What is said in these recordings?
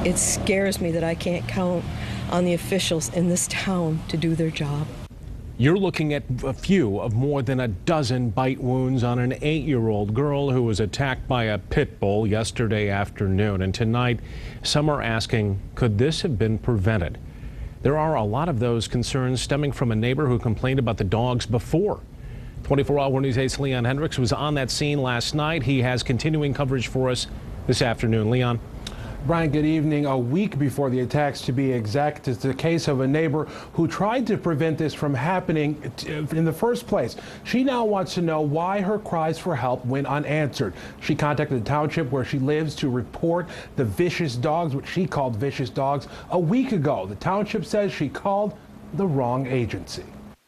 It scares me that I can't count on the officials in this town to do their job. You're looking at a few of more than a dozen bite wounds on an 8-year-old girl who was attacked by a pit bull yesterday afternoon. And tonight, some are asking, could this have been prevented? There are a lot of those concerns stemming from a neighbor who complained about the dogs before. 24-hour News 8's Leon Hendricks was on that scene last night. He has continuing coverage for us this afternoon. Leon. Brian, good evening. A week before the attacks, to be exact, is the case of a neighbor who tried to prevent this from happening in the first place. She now wants to know why her cries for help went unanswered. She contacted the township where she lives to report the vicious dogs, which she called vicious dogs, a week ago. The township says she called the wrong agency.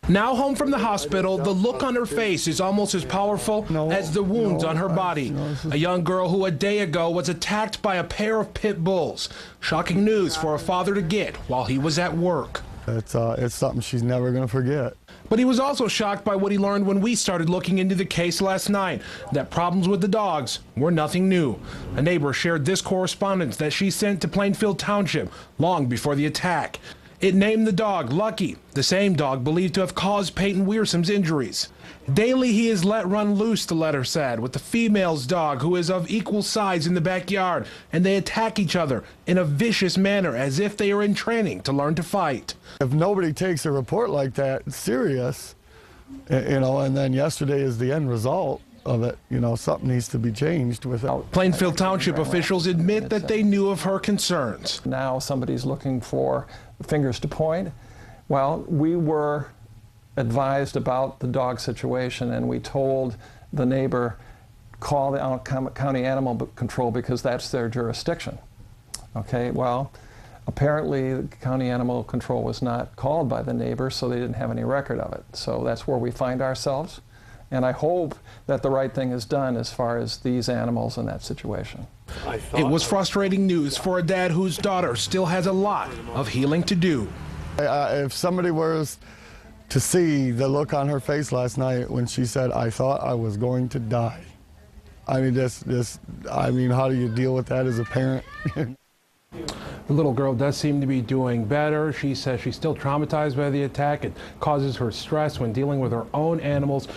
Now home from the hospital, the look on her face is almost as powerful as the wounds on her body. A young girl who a day ago was attacked by a pair of pit bulls. Shocking news for a father to get while he was at work. It's something she's never going to forget. But he was also shocked by what he learned when we started looking into the case last night, that problems with the dogs were nothing new. A neighbor shared this correspondence that she sent to Plainfield Township long before the attack. It named the dog Lucky, the same dog believed to have caused Peyton Wearsom's injuries. Daily he is let run loose, the letter said, with the female's dog who is of equal size in the backyard, and they attack each other in a vicious manner as if they are in training to learn to fight. If nobody takes a report like that serious, and then yesterday is the end result of it, something needs to be changed without. Plainfield Township officials admit that they knew of her concerns. Now somebody's looking for fingers to point. Well, we were advised about the dog situation, and we told the neighbor, call the county animal control because that's their jurisdiction. Okay, well, apparently the county animal control was not called by the neighbor, so they didn't have any record of it. So that's where we find ourselves. And I hope that the right thing is done as far as these animals in that situation. It was frustrating news for a dad whose daughter still has a lot of healing to do. If somebody was to see the look on her face last night when she said, "I thought I was going to die." I mean, how do you deal with that as a parent? The little girl does seem to be doing better. She says she's still traumatized by the attack. It causes her stress when dealing with her own animals.